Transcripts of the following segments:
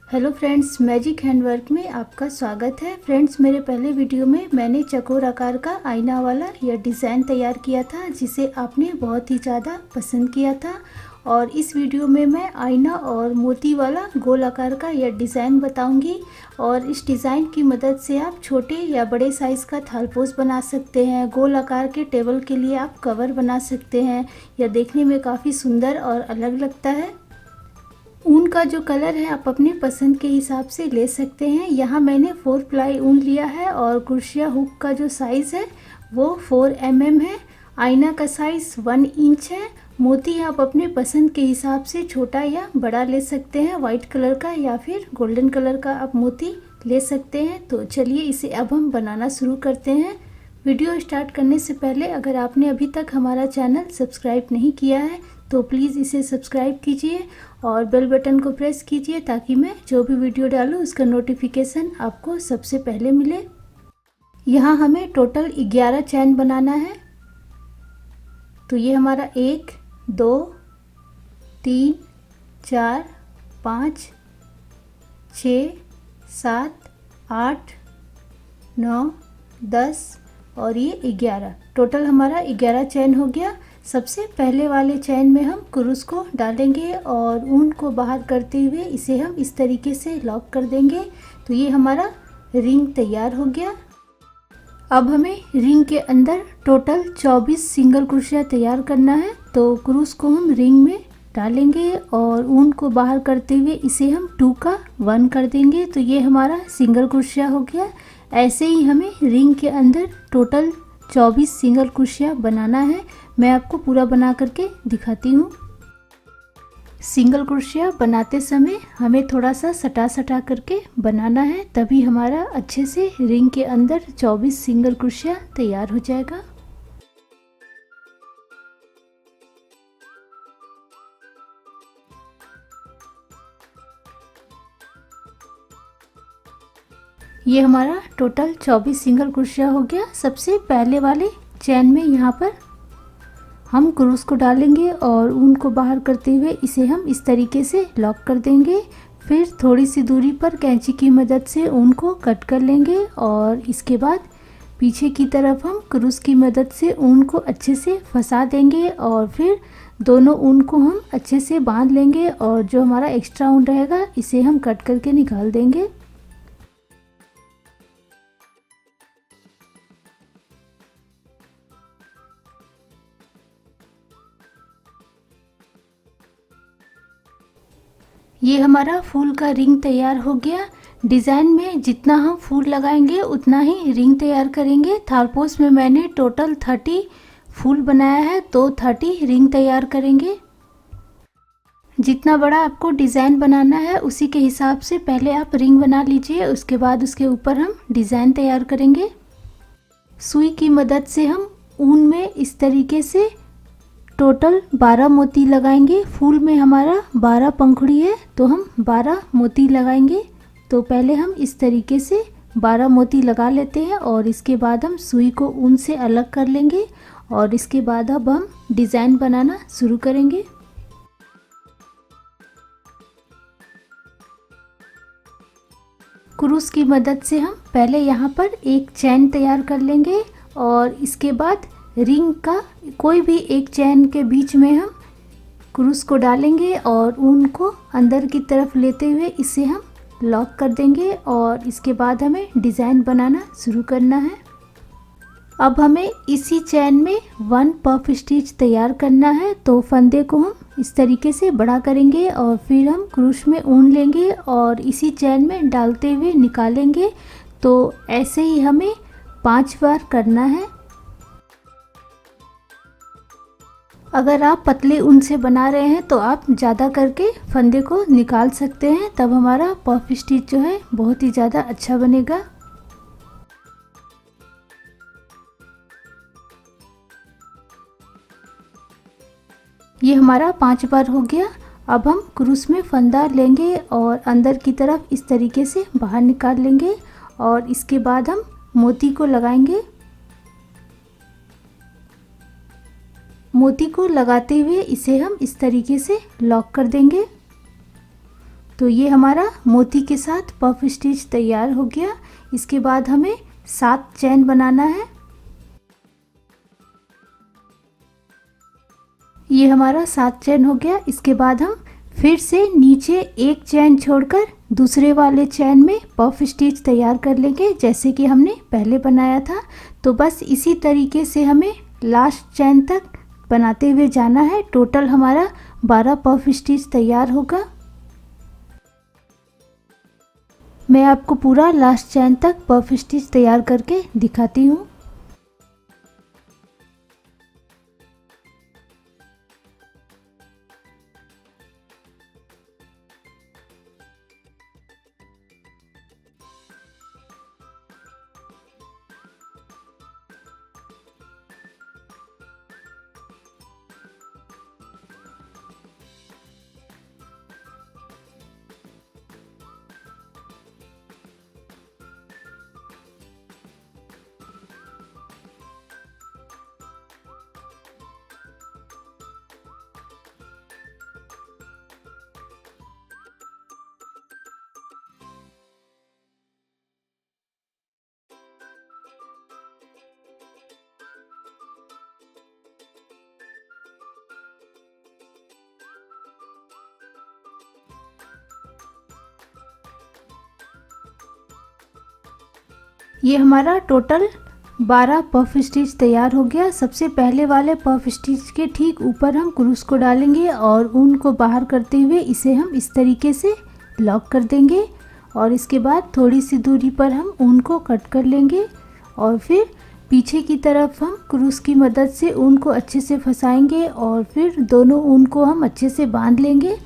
Hello friends, magic handwork में आपका स्वागत है। फ्रेंड्स, मेरे पहले वीडियो में मैंने चकोर आकार का आईना वाला यह डिज़ाइन तैयार किया था जिसे आपने बहुत ही ज़्यादा पसंद किया था। और इस वीडियो में मैं आईना और मोती वाला गोल आकार का यह डिज़ाइन बताऊंगी। और इस डिज़ाइन की मदद से आप छोटे या बड़े साइज़ का थालपोस बना सकते हैं। गोल आकार के टेबल के लिए आप कवर बना सकते हैं। यह देखने में काफ़ी सुंदर और अलग लगता है। ऊन का जो कलर है आप अपने पसंद के हिसाब से ले सकते हैं। यहाँ मैंने 4 प्लाई ऊन लिया है और क्रोशिया हुक का जो साइज़ है वो 4 mm है। आईना का साइज़ 1 इंच है। मोती आप अपने पसंद के हिसाब से छोटा या बड़ा ले सकते हैं। वाइट कलर का या फिर गोल्डन कलर का आप मोती ले सकते हैं। तो चलिए इसे अब हम बनाना शुरू करते हैं। वीडियो स्टार्ट करने से पहले अगर आपने अभी तक हमारा चैनल सब्सक्राइब नहीं किया है तो प्लीज़ इसे सब्सक्राइब कीजिए और बेल बटन को प्रेस कीजिए ताकि मैं जो भी वीडियो डालूँ उसका नोटिफिकेशन आपको सबसे पहले मिले। यहाँ हमें टोटल 11 चैन बनाना है। तो ये हमारा 1 2 3 4 5 6 7 8 9 10 और ये 11, टोटल हमारा 11 चैन हो गया। सबसे पहले वाले चैन में हम क्रूस को डालेंगे और ऊन को बाहर करते हुए इसे हम इस तरीके से लॉक कर देंगे। तो ये हमारा रिंग तैयार हो गया। अब हमें रिंग के अंदर टोटल 24 सिंगल क्रोशिया तैयार करना है। तो क्रूस को हम रिंग में डालेंगे और ऊन को बाहर करते हुए इसे हम 2 का 1 कर देंगे। तो ये हमारा सिंगल क्रोशिया हो गया। ऐसे ही हमें रिंग के अंदर टोटल 24 सिंगल क्रोशिया बनाना है। मैं आपको पूरा बना करके दिखाती हूँ। सिंगल क्रोशिया बनाते समय हमें थोड़ा सा सटा सटा करके बनाना है, तभी हमारा अच्छे से रिंग के अंदर 24 सिंगल क्रोशिया तैयार हो जाएगा। ये हमारा टोटल 24 सिंगल क्रोशिया हो गया। सबसे पहले वाले चैन में यहाँ पर हम क्रूस को डालेंगे और ऊन को बाहर करते हुए इसे हम इस तरीके से लॉक कर देंगे। फिर थोड़ी सी दूरी पर कैंची की मदद से ऊन को कट कर लेंगे और इसके बाद पीछे की तरफ हम क्रूस की मदद से ऊन को अच्छे से फंसा देंगे और फिर दोनों ऊन को हम अच्छे से बांध लेंगे और जो हमारा एक्स्ट्रा ऊन रहेगा इसे हम कट करके निकाल देंगे। ये हमारा फूल का रिंग तैयार हो गया। डिज़ाइन में जितना हम फूल लगाएंगे उतना ही रिंग तैयार करेंगे। थालपोस में मैंने टोटल 30 फूल बनाया है तो 30 रिंग तैयार करेंगे। जितना बड़ा आपको डिज़ाइन बनाना है उसी के हिसाब से पहले आप रिंग बना लीजिए, उसके बाद उसके ऊपर हम डिज़ाइन तैयार करेंगे। सुई की मदद से हम ऊन में इस तरीके से टोटल 12 मोती लगाएंगे। फूल में हमारा 12 पंखुड़ी है तो हम 12 मोती लगाएंगे। तो पहले हम इस तरीके से 12 मोती लगा लेते हैं और इसके बाद हम सुई को ऊन से अलग कर लेंगे और इसके बाद अब हम डिज़ाइन बनाना शुरू करेंगे। क्रूस की मदद से हम पहले यहाँ पर एक चैन तैयार कर लेंगे और इसके बाद रिंग का कोई भी एक चैन के बीच में हम क्रूस को डालेंगे और ऊन को अंदर की तरफ लेते हुए इसे हम लॉक कर देंगे और इसके बाद हमें डिज़ाइन बनाना शुरू करना है। अब हमें इसी चैन में 1 पफ स्टिच तैयार करना है। तो फंदे को हम इस तरीके से बड़ा करेंगे और फिर हम क्रूस में ऊन लेंगे और इसी चैन में डालते हुए निकालेंगे। तो ऐसे ही हमें 5 बार करना है। अगर आप पतले ऊन से बना रहे हैं तो आप ज़्यादा करके फंदे को निकाल सकते हैं, तब हमारा पफ स्टिच जो है बहुत ही ज़्यादा अच्छा बनेगा। ये हमारा 5 बार हो गया। अब हम क्रूस में फंदा लेंगे और अंदर की तरफ इस तरीके से बाहर निकाल लेंगे और इसके बाद हम मोती को लगाएंगे। मोती को लगाते हुए इसे हम इस तरीके से लॉक कर देंगे। तो ये हमारा मोती के साथ पफ स्टिच तैयार हो गया। इसके बाद हमें 7 चैन बनाना है। ये हमारा 7 चैन हो गया। इसके बाद हम फिर से नीचे एक चैन छोड़कर दूसरे वाले चैन में पफ स्टिच तैयार कर लेंगे, जैसे कि हमने पहले बनाया था। तो बस इसी तरीके से हमें लास्ट चैन तक बनाते हुए जाना है। टोटल हमारा 12 पफ स्टिच तैयार होगा। मैं आपको पूरा लास्ट चैन तक पफ स्टिच तैयार करके दिखाती हूँ। ये हमारा टोटल 12 पफ स्टिच तैयार हो गया। सबसे पहले वाले पफ स्टिच के ठीक ऊपर हम क्रूस को डालेंगे और ऊन को बाहर करते हुए इसे हम इस तरीके से लॉक कर देंगे। और इसके बाद थोड़ी सी दूरी पर हम ऊन को कट कर लेंगे और फिर पीछे की तरफ हम क्रूस की मदद से ऊन को अच्छे से फंसाएंगे और फिर दोनों ऊन को हम अच्छे से बांध लेंगे।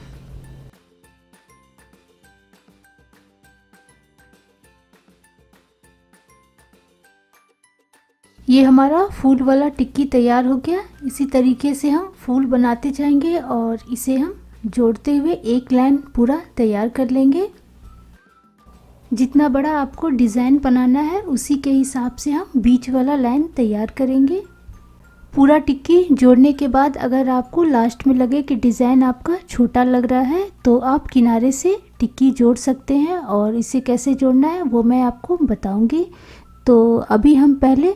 ये हमारा फूल वाला टिक्की तैयार हो गया। इसी तरीके से हम फूल बनाते जाएंगे और इसे हम जोड़ते हुए एक लाइन पूरा तैयार कर लेंगे। जितना बड़ा आपको डिज़ाइन बनाना है उसी के हिसाब से हम बीच वाला लाइन तैयार करेंगे। पूरा टिक्की जोड़ने के बाद अगर आपको लास्ट में लगे कि डिज़ाइन आपका छोटा लग रहा है तो आप किनारे से टिक्की जोड़ सकते हैं, और इसे कैसे जोड़ना है वो मैं आपको बताऊंगी। तो अभी हम पहले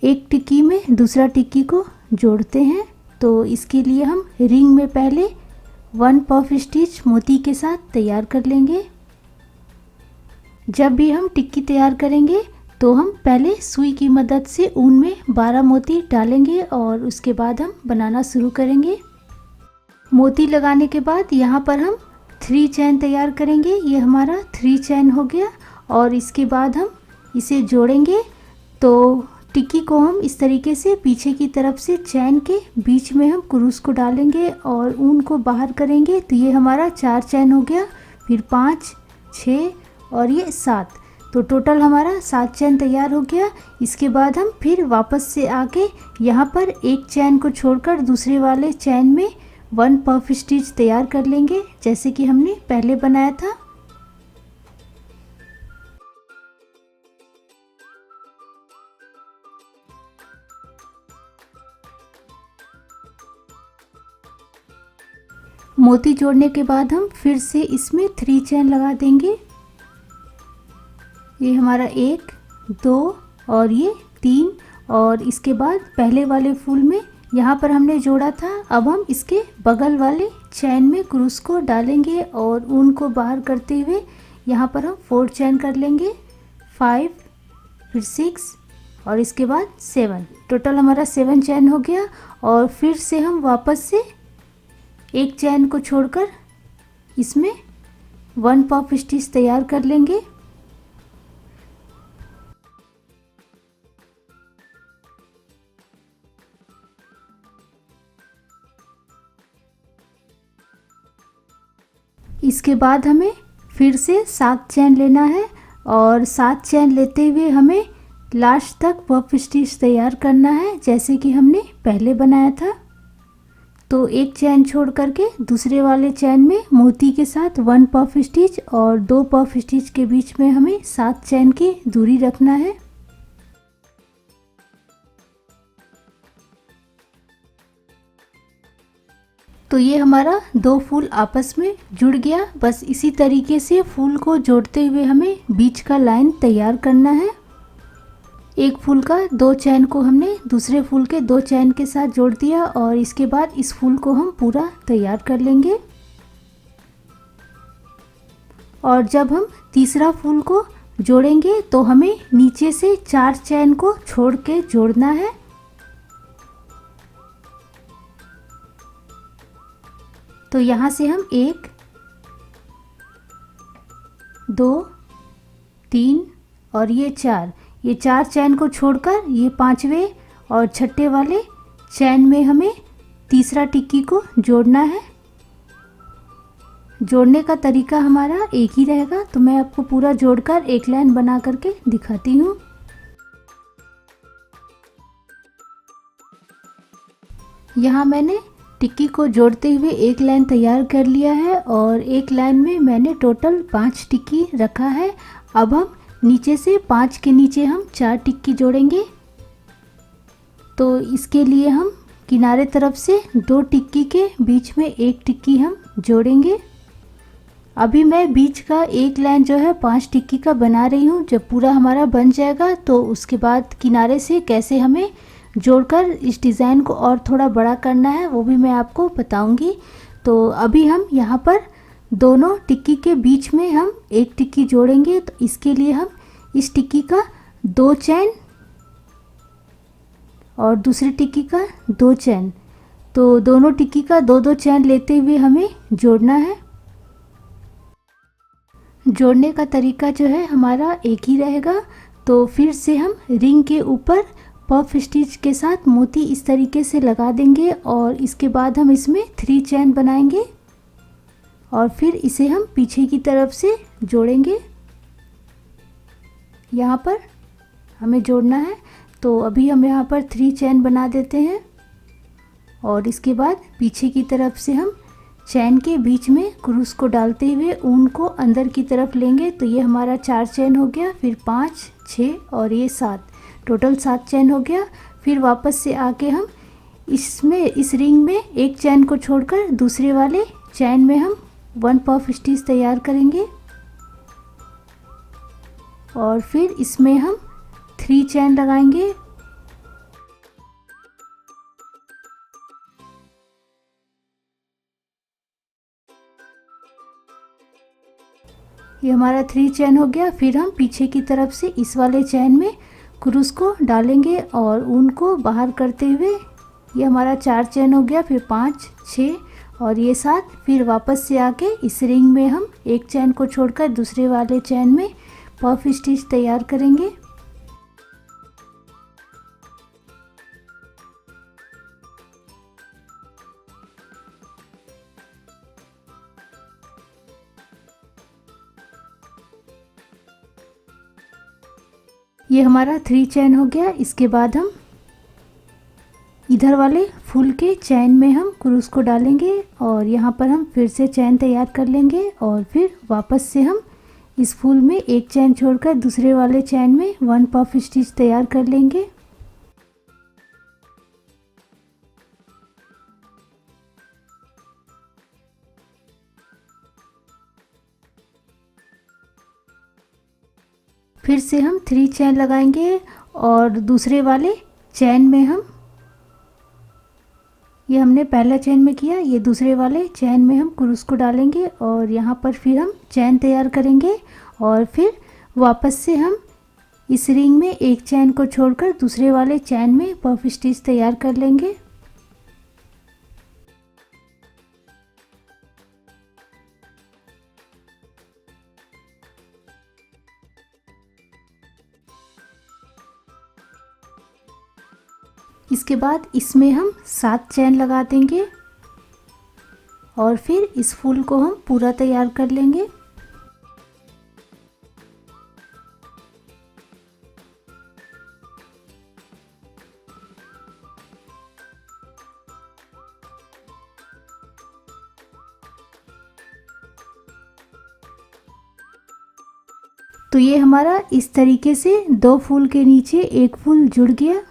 एक टिक्की में दूसरा टिक्की को जोड़ते हैं। तो इसके लिए हम रिंग में पहले 1 पफ स्टिच मोती के साथ तैयार कर लेंगे। जब भी हम टिक्की तैयार करेंगे तो हम पहले सुई की मदद से ऊन में 12 मोती डालेंगे और उसके बाद हम बनाना शुरू करेंगे। मोती लगाने के बाद यहाँ पर हम 3 चैन तैयार करेंगे। ये हमारा 3 चैन हो गया और इसके बाद हम इसे जोड़ेंगे। तो टिक्की को हम इस तरीके से पीछे की तरफ से चैन के बीच में हम क्रूस को डालेंगे और ऊन को बाहर करेंगे। तो ये हमारा 4 चैन हो गया, फिर 5, 6 और ये 7। तो टोटल हमारा 7 चैन तैयार हो गया। इसके बाद हम फिर वापस से आके यहाँ पर एक चैन को छोड़कर दूसरे वाले चैन में 1 पफ स्टिच तैयार कर लेंगे, जैसे कि हमने पहले बनाया था। मोती जोड़ने के बाद हम फिर से इसमें 3 चैन लगा देंगे। ये हमारा 1, 2 और ये 3। और इसके बाद पहले वाले फूल में यहाँ पर हमने जोड़ा था, अब हम इसके बगल वाले चैन में क्रूस को डालेंगे और ऊन को बाहर करते हुए यहाँ पर हम 4 चैन कर लेंगे, 5, फिर 6 और इसके बाद 7। टोटल हमारा 7 चैन हो गया। और फिर से हम वापस से एक चैन को छोड़कर इसमें 1 पफ स्टिच तैयार कर लेंगे। इसके बाद हमें फिर से 7 चैन लेना है और 7 चैन लेते हुए हमें लास्ट तक पफ स्टिच तैयार करना है, जैसे कि हमने पहले बनाया था। तो एक चैन छोड़ करके दूसरे वाले चैन में मोती के साथ 1 पफ स्टिच और 2 पफ स्टिच के बीच में हमें 7 चैन की दूरी रखना है। तो ये हमारा दो फूल आपस में जुड़ गया। बस इसी तरीके से फूल को जोड़ते हुए हमें बीच का लाइन तैयार करना है। एक फूल का दो चैन को हमने दूसरे फूल के दो चैन के साथ जोड़ दिया और इसके बाद इस फूल को हम पूरा तैयार कर लेंगे। और जब हम तीसरा फूल को जोड़ेंगे तो हमें नीचे से 4 चैन को छोड़ के जोड़ना है। तो यहाँ से हम 1 2 3 और ये 4 चैन को छोड़कर ये 5वें और 6ठे वाले चैन में हमें तीसरा टिक्की को जोड़ना है। जोड़ने का तरीका हमारा एक ही रहेगा, तो मैं आपको पूरा जोड़कर एक लाइन बना करके दिखाती हूँ। यहाँ मैंने टिक्की को जोड़ते हुए एक लाइन तैयार कर लिया है और एक लाइन में मैंने टोटल 5 टिक्की रखा है। अब हम नीचे से 5 के नीचे हम 4 टिक्की जोड़ेंगे। तो इसके लिए हम किनारे तरफ से 2 टिक्की के बीच में 1 टिक्की हम जोड़ेंगे। अभी मैं बीच का एक लाइन जो है 5 टिक्की का बना रही हूँ। जब पूरा हमारा बन जाएगा तो उसके बाद किनारे से कैसे हमें जोड़कर इस डिज़ाइन को और थोड़ा बड़ा करना है वो भी मैं आपको बताऊंगी। तो अभी हम यहाँ पर दोनों टिक्की के बीच में हम 1 टिक्की जोड़ेंगे। तो इसके लिए हम इस टिक्की का 2 चैन और दूसरी टिक्की का 2 चैन, तो दोनों टिक्की का 2-2 चैन लेते हुए हमें जोड़ना है। जोड़ने का तरीका जो है हमारा एक ही रहेगा। तो फिर से हम रिंग के ऊपर पफ स्टिच के साथ मोती इस तरीके से लगा देंगे और इसके बाद हम इसमें 3 चैन बनाएंगे और फिर इसे हम पीछे की तरफ से जोड़ेंगे। यहाँ पर हमें जोड़ना है, तो अभी हम यहाँ पर 3 चैन बना देते हैं और इसके बाद पीछे की तरफ से हम चैन के बीच में क्रूस को डालते हुए ऊन को अंदर की तरफ लेंगे। तो ये हमारा 4 चैन हो गया, फिर 5 6 और ये 7, टोटल 7 चैन हो गया। फिर वापस से आके हम इसमें इस रिंग में एक चैन को छोड़कर दूसरे वाले चैन में हम 1 पफ स्टिच तैयार करेंगे और फिर इसमें हम 3 चैन लगाएंगे। ये हमारा 3 चैन हो गया। फिर हम पीछे की तरफ से इस वाले चैन में क्रूस को डालेंगे और ऊन को बाहर करते हुए ये हमारा 4 चैन हो गया, फिर 5 6 और ये 7। फिर वापस से आके इस रिंग में हम एक चैन को छोड़कर दूसरे वाले चैन में पफ स्टिच तैयार करेंगे। ये हमारा 3 चैन हो गया। इसके बाद हम इधर वाले फूल के चैन में हम क्रूस को डालेंगे और यहाँ पर हम फिर से चैन तैयार कर लेंगे और फिर वापस से हम इस फूल में एक चैन छोड़कर दूसरे वाले चैन में 1 पफ स्टिच तैयार कर लेंगे। फिर से हम 3 चैन लगाएंगे और दूसरे वाले चैन में हम, ये हमने पहला चैन में किया, ये दूसरे वाले चैन में हम क्रूस को डालेंगे और यहाँ पर फिर हम चैन तैयार करेंगे और फिर वापस से हम इस रिंग में एक चैन को छोड़कर दूसरे वाले चैन में पफ स्टिच तैयार कर लेंगे। इसके बाद इसमें हम 7 चैन लगा देंगे और फिर इस फूल को हम पूरा तैयार कर लेंगे। तो ये हमारा इस तरीके से 2 फूल के नीचे एक फूल जुड़ गया।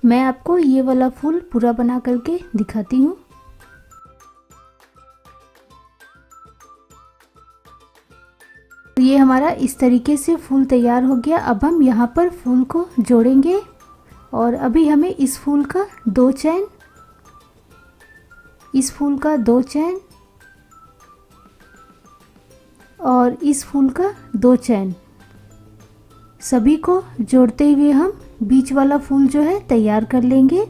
मैं आपको ये वाला फूल पूरा बना करके दिखाती हूँ। ये हमारा इस तरीके से फूल तैयार हो गया। अब हम यहाँ पर फूल को जोड़ेंगे और अभी हमें इस फूल का 2 चैन, इस फूल का 2 चैन और इस फूल का 2 चैन, सभी को जोड़ते हुए हम बीच वाला फूल जो है तैयार कर लेंगे।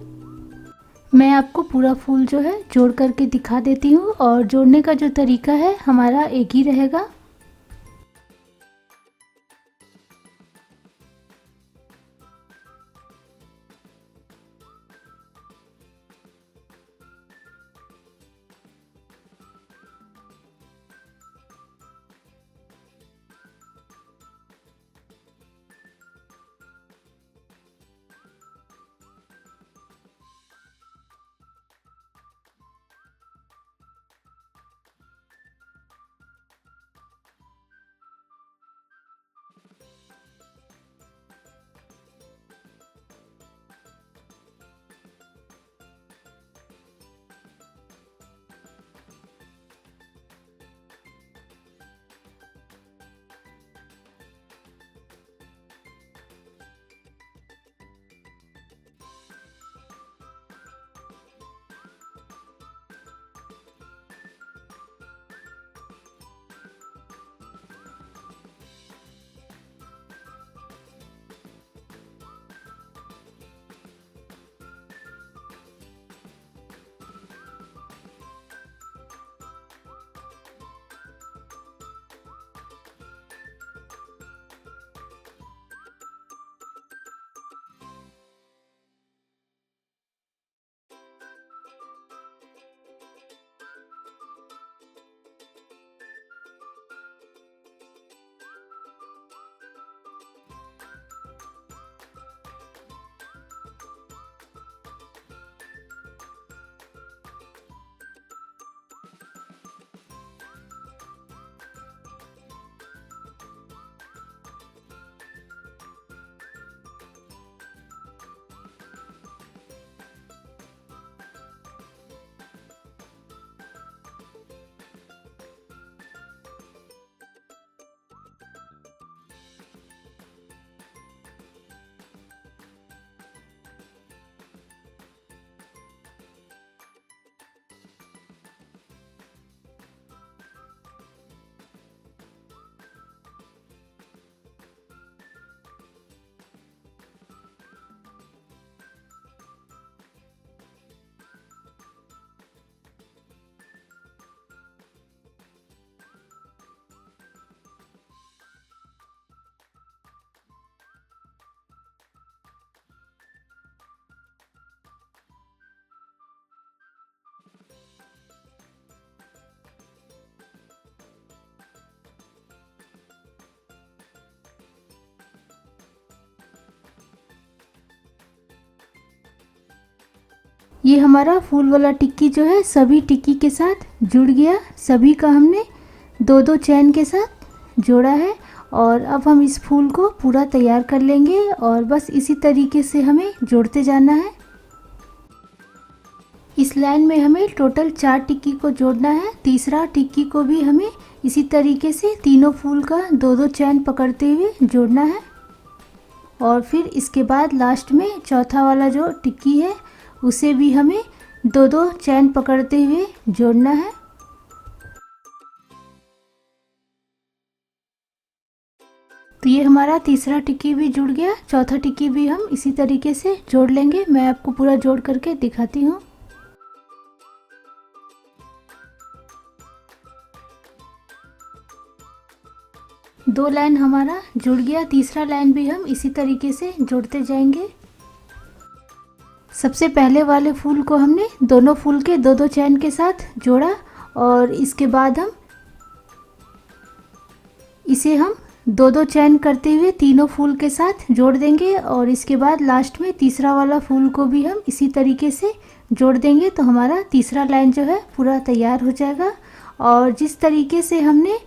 मैं आपको पूरा फूल जो है जोड़ करके दिखा देती हूँ और जोड़ने का जो तरीका है हमारा एक ही रहेगा। ये हमारा फूल वाला टिक्की जो है सभी टिक्की के साथ जुड़ गया। सभी का हमने 2-2 चैन के साथ जोड़ा है और अब हम इस फूल को पूरा तैयार कर लेंगे और बस इसी तरीके से हमें जोड़ते जाना है। इस लाइन में हमें टोटल 4 टिक्की को जोड़ना है। तीसरा टिक्की को भी हमें इसी तरीके से तीनों फूल का 2-2 चैन पकड़ते हुए जोड़ना है और फिर इसके बाद लास्ट में चौथा वाला जो टिक्की है उसे भी हमें 2-2 चैन पकड़ते हुए जोड़ना है। तो ये हमारा तीसरा टिक्की भी जुड़ गया। चौथा टिक्की भी हम इसी तरीके से जोड़ लेंगे। मैं आपको पूरा जोड़ करके दिखाती हूँ। दो लाइन हमारा जुड़ गया। तीसरा लाइन भी हम इसी तरीके से जोड़ते जाएंगे। सबसे पहले वाले फूल को हमने दोनों फूल के 2-2 चैन के साथ जोड़ा और इसके बाद हम इसे 2-2 चैन करते हुए तीनों फूल के साथ जोड़ देंगे और इसके बाद लास्ट में तीसरा वाला फूल को भी हम इसी तरीके से जोड़ देंगे। तो हमारा तीसरा लाइन जो है पूरा तैयार हो जाएगा। और जिस तरीके से हमने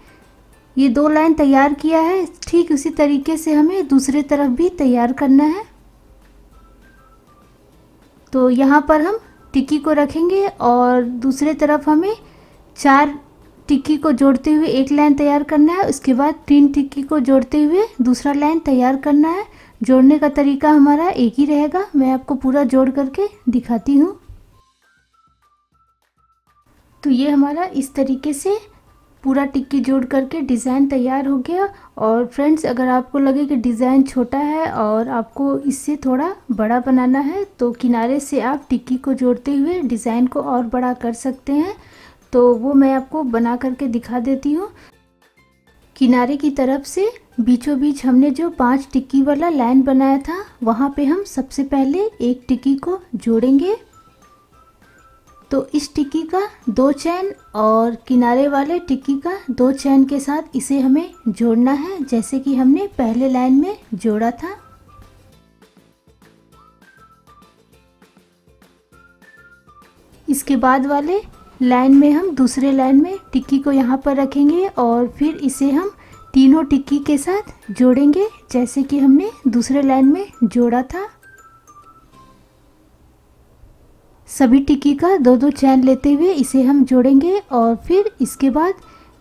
ये 2 लाइन तैयार किया है ठीक उसी तरीके से हमें दूसरे तरफ भी तैयार करना है। तो यहाँ पर हम टिक्की को रखेंगे और दूसरे तरफ हमें 4 टिक्की को जोड़ते हुए एक लाइन तैयार करना है। उसके बाद 3 टिक्की को जोड़ते हुए दूसरा लाइन तैयार करना है। जोड़ने का तरीका हमारा एक ही रहेगा, मैं आपको पूरा जोड़ करके दिखाती हूँ। तो ये हमारा इस तरीके से पूरा टिक्की जोड़ करके डिज़ाइन तैयार हो गया। और फ्रेंड्स, अगर आपको लगे कि डिज़ाइन छोटा है और आपको इससे थोड़ा बड़ा बनाना है तो किनारे से आप टिक्की को जोड़ते हुए डिज़ाइन को और बड़ा कर सकते हैं। तो वो मैं आपको बना करके दिखा देती हूँ। किनारे की तरफ से बीचों बीच हमने जो 5 टिक्की वाला लाइन बनाया था वहाँ पे हम सबसे पहले एक टिक्की को जोड़ेंगे। तो इस टिक्की का 2 चैन और किनारे वाले टिक्की का 2 चैन के साथ इसे हमें जोड़ना है, जैसे कि हमने पहले लाइन में जोड़ा था। इसके बाद वाले लाइन में हम दूसरे लाइन में टिक्की को यहाँ पर रखेंगे और फिर इसे हम तीनों टिक्की के साथ जोड़ेंगे, जैसे कि हमने दूसरे लाइन में जोड़ा था। सभी टिक्की का 2-2 चैन लेते हुए इसे हम जोड़ेंगे और फिर इसके बाद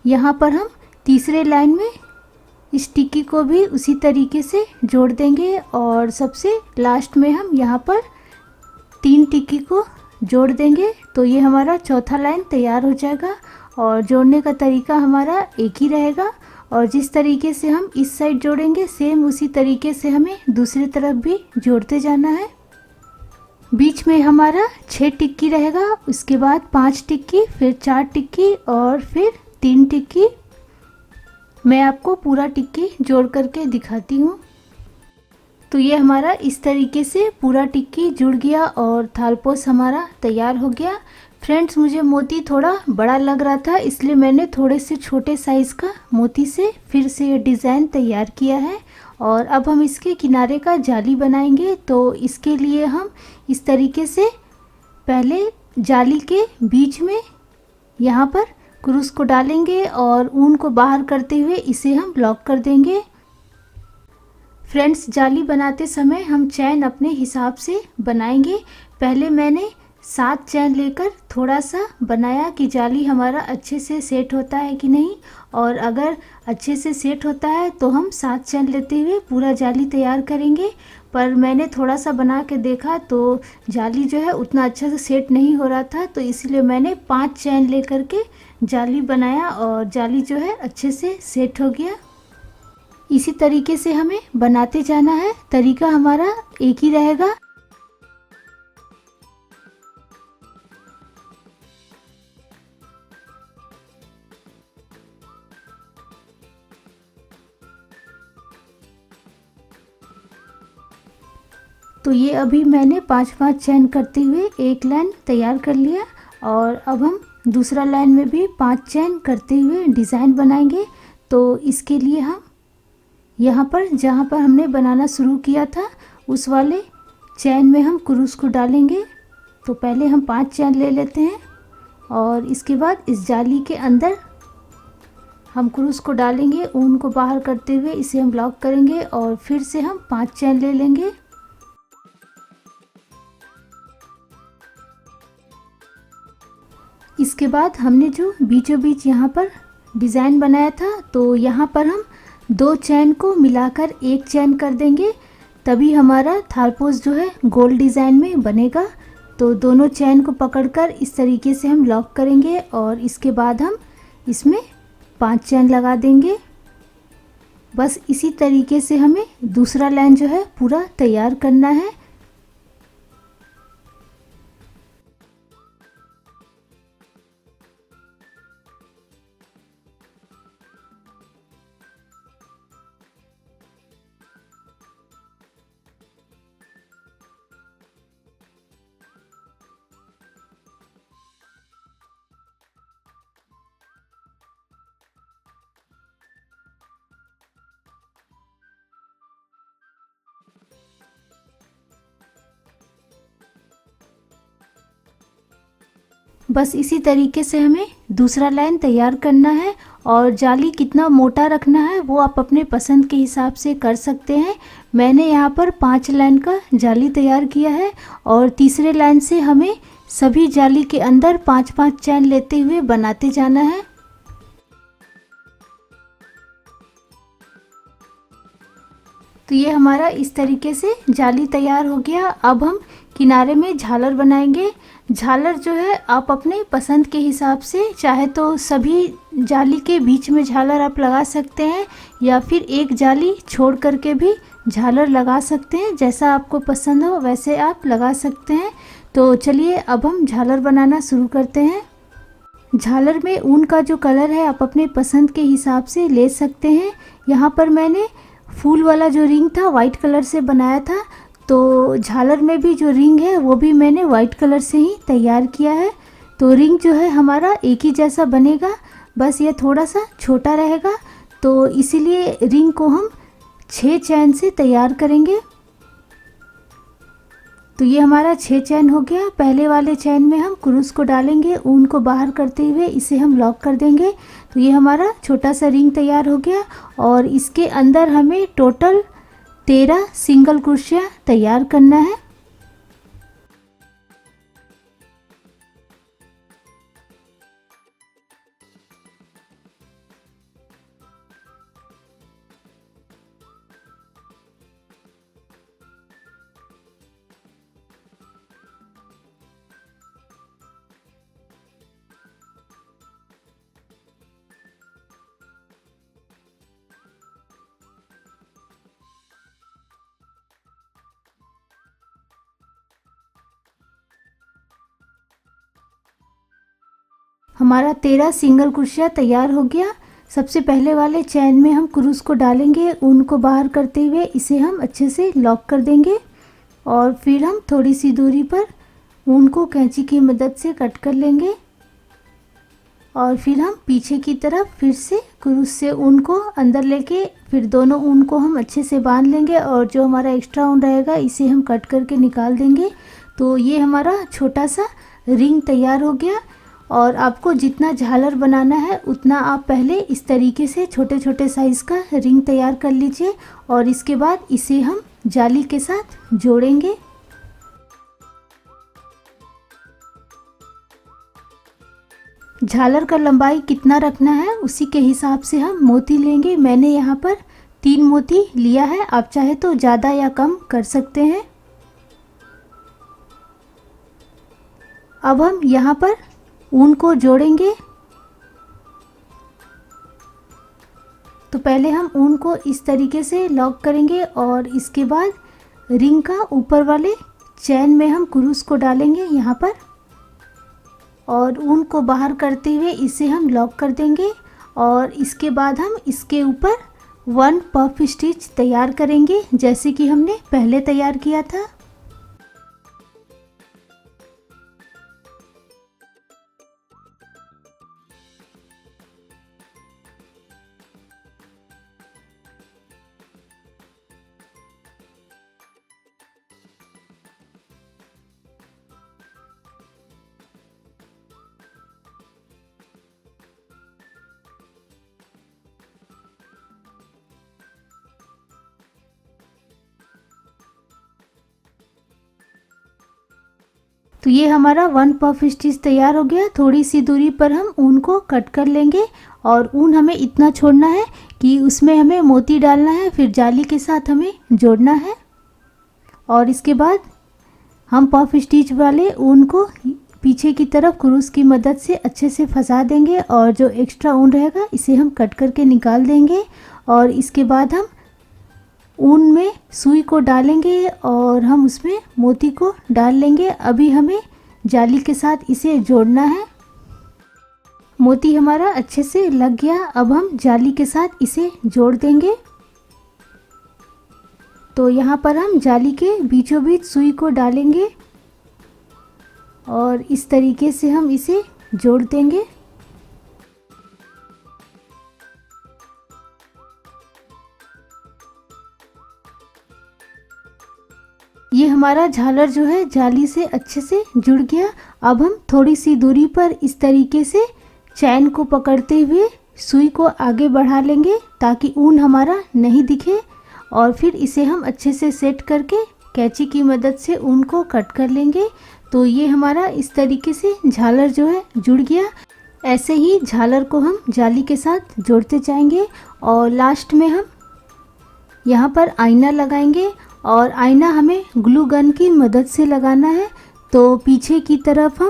यहाँ पर हम तीसरे लाइन में इस टिक्की को भी उसी तरीके से जोड़ देंगे और सबसे लास्ट में हम यहाँ पर 3 टिक्की को जोड़ देंगे। तो ये हमारा चौथा लाइन तैयार हो जाएगा और जोड़ने का तरीका हमारा एक ही रहेगा। और जिस तरीके से हम इस साइड जोड़ेंगे सेम उसी तरीके से हमें दूसरी तरफ भी जोड़ते जाना है। बीच में हमारा 6 टिक्की रहेगा, उसके बाद 5 टिक्की, फिर 4 टिक्की और फिर 3 टिक्की। मैं आपको पूरा टिक्की जोड़ करके दिखाती हूँ। तो ये हमारा इस तरीके से पूरा टिक्की जुड़ गया और थालपोस हमारा तैयार हो गया। फ्रेंड्स, मुझे मोती थोड़ा बड़ा लग रहा था, इसलिए मैंने थोड़े से छोटे साइज़ का मोती से फिर से ये डिज़ाइन तैयार किया है। और अब हम इसके किनारे का जाली बनाएंगे। तो इसके लिए हम इस तरीके से पहले जाली के बीच में यहाँ पर क्रूस को डालेंगे और ऊन को बाहर करते हुए इसे हम लॉक कर देंगे। फ्रेंड्स, जाली बनाते समय हम चैन अपने हिसाब से बनाएंगे। पहले मैंने 7 चैन लेकर थोड़ा सा बनाया कि जाली हमारा अच्छे से सेट होता है कि नहीं, और अगर अच्छे से सेट होता है तो हम 7 चैन लेते हुए पूरा जाली तैयार करेंगे। पर मैंने थोड़ा सा बना के देखा तो जाली जो है उतना अच्छा से सेट नहीं हो रहा था, तो इसलिए मैंने 5 चैन लेकर के जाली बनाया और जाली जो है अच्छे से सेट हो गया। इसी तरीके से हमें बनाते जाना है, तरीका हमारा एक ही रहेगा। तो ये अभी मैंने 5-5 चैन करते हुए एक लाइन तैयार कर लिया और अब हम दूसरा लाइन में भी 5 चैन करते हुए डिज़ाइन बनाएंगे। तो इसके लिए हम यहाँ पर जहाँ पर हमने बनाना शुरू किया था उस वाले चैन में हम क्रूस को डालेंगे। तो पहले हम 5 चैन ले लेते हैं और इसके बाद इस जाली के अंदर हम क्रूस को डालेंगे, ऊन को बाहर करते हुए इसे हम लॉक करेंगे और फिर से हम 5 चैन ले लेंगे। इसके बाद हमने जो बीचों बीच यहाँ पर डिज़ाइन बनाया था तो यहाँ पर हम 2 चैन को मिलाकर एक चैन कर देंगे, तभी हमारा थालपोस जो है गोल डिज़ाइन में बनेगा। तो दोनों चैन को पकड़कर इस तरीके से हम लॉक करेंगे और इसके बाद हम इसमें 5 चैन लगा देंगे। बस इसी तरीके से हमें दूसरा लाइन जो है पूरा तैयार करना है। बस इसी तरीके से हमें दूसरा लाइन तैयार करना है और जाली कितना मोटा रखना है वो आप अपने पसंद के हिसाब से कर सकते हैं। मैंने यहाँ पर 5 लाइन का जाली तैयार किया है और तीसरे लाइन से हमें सभी जाली के अंदर 5-5 चैन लेते हुए बनाते जाना है। तो ये हमारा इस तरीके से जाली तैयार हो गया। अब हम किनारे में झालर बनाएंगे। झालर जो है आप अपने पसंद के हिसाब से, चाहे तो सभी जाली के बीच में झालर आप लगा सकते हैं या फिर एक जाली छोड़ करके भी झालर लगा सकते हैं। जैसा आपको पसंद हो वैसे आप लगा सकते हैं। तो चलिए अब हम झालर बनाना शुरू करते हैं। झालर में ऊन का जो कलर है आप अपने पसंद के हिसाब से ले सकते हैं। यहाँ पर मैंने फूल वाला जो रिंग था वाइट कलर से बनाया था, तो झालर में भी जो रिंग है वो भी मैंने वाइट कलर से ही तैयार किया है। तो रिंग जो है हमारा एक ही जैसा बनेगा, बस ये थोड़ा सा छोटा रहेगा। तो इसीलिए रिंग को हम 6 चैन से तैयार करेंगे। तो ये हमारा 6 चैन हो गया। पहले वाले चैन में हम क्रूस को डालेंगे, ऊन को बाहर करते हुए इसे हम लॉक कर देंगे। तो ये हमारा छोटा सा रिंग तैयार हो गया और इसके अंदर हमें टोटल 13 सिंगल क्रोशिया तैयार करना है। हमारा 13 सिंगल क्रोशिया तैयार हो गया। सबसे पहले वाले चैन में हम क्रूस को डालेंगे, ऊन को बाहर करते हुए इसे हम अच्छे से लॉक कर देंगे और फिर हम थोड़ी सी दूरी पर ऊन को कैंची की मदद से कट कर लेंगे और फिर हम पीछे की तरफ फिर से क्रूस से ऊन को अंदर लेके फिर दोनों ऊन को हम अच्छे से बांध लेंगे और जो हमारा एक्स्ट्रा ऊन रहेगा इसे हम कट करके निकाल देंगे। तो ये हमारा छोटा सा रिंग तैयार हो गया। और आपको जितना झालर बनाना है उतना आप पहले इस तरीके से छोटे छोटे साइज़ का रिंग तैयार कर लीजिए और इसके बाद इसे हम जाली के साथ जोड़ेंगे। झालर का लंबाई कितना रखना है उसी के हिसाब से हम मोती लेंगे। मैंने यहाँ पर 3 मोती लिया है, आप चाहे तो ज़्यादा या कम कर सकते हैं। अब हम यहाँ पर ऊन को जोड़ेंगे। तो पहले हम ऊन को इस तरीके से लॉक करेंगे और इसके बाद रिंग का ऊपर वाले चैन में हम क्रूस को डालेंगे यहाँ पर और ऊन को बाहर करते हुए इसे हम लॉक कर देंगे और इसके बाद हम इसके ऊपर 1 पफ स्टिच तैयार करेंगे जैसे कि हमने पहले तैयार किया था। तो ये हमारा 1 पफ स्टिच तैयार हो गया। थोड़ी सी दूरी पर हम ऊन को कट कर लेंगे और ऊन हमें इतना छोड़ना है कि उसमें हमें मोती डालना है, फिर जाली के साथ हमें जोड़ना है और इसके बाद हम पफ स्टिच वाले ऊन को पीछे की तरफ क्रूस की मदद से अच्छे से फंसा देंगे और जो एक्स्ट्रा ऊन रहेगा इसे हम कट करके निकाल देंगे और इसके बाद हम ऊन में सुई को डालेंगे और हम उसमें मोती को डाल लेंगे। अभी हमें जाली के साथ इसे जोड़ना है। मोती हमारा अच्छे से लग गया, अब हम जाली के साथ इसे जोड़ देंगे। तो यहाँ पर हम जाली के बीचों बीच सुई को डालेंगे और इस तरीके से हम इसे जोड़ देंगे। ये हमारा झालर जो है जाली से अच्छे से जुड़ गया। अब हम थोड़ी सी दूरी पर इस तरीके से चैन को पकड़ते हुए सुई को आगे बढ़ा लेंगे ताकि ऊन हमारा नहीं दिखे और फिर इसे हम अच्छे से सेट करके कैंची की मदद से ऊन को कट कर लेंगे। तो ये हमारा इस तरीके से झालर जो है जुड़ गया। ऐसे ही झालर को हम जाली के साथ जोड़ते जाएंगे और लास्ट में हम यहाँ पर आईना लगाएंगे और आईना हमें ग्लू गन की मदद से लगाना है। तो पीछे की तरफ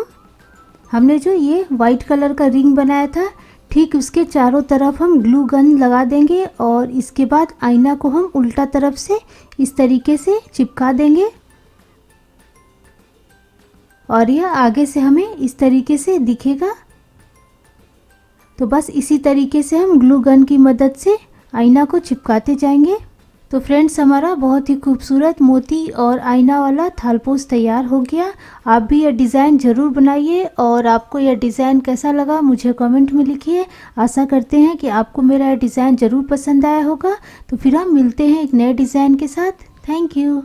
हमने जो ये वाइट कलर का रिंग बनाया था, ठीक उसके चारों तरफ हम ग्लू गन लगा देंगे और इसके बाद आईना को हम उल्टा तरफ से इस तरीके से चिपका देंगे और यह आगे से हमें इस तरीके से दिखेगा। तो बस इसी तरीके से हम ग्लू गन की मदद से आईना को चिपकाते जाएंगे। तो फ्रेंड्स, हमारा बहुत ही खूबसूरत मोती और आईना वाला थालपोश तैयार हो गया। आप भी यह डिज़ाइन ज़रूर बनाइए और आपको यह डिज़ाइन कैसा लगा मुझे कमेंट में लिखिए। आशा करते हैं कि आपको मेरा यह डिज़ाइन ज़रूर पसंद आया होगा। तो फिर हम मिलते हैं एक नए डिज़ाइन के साथ। Thank you.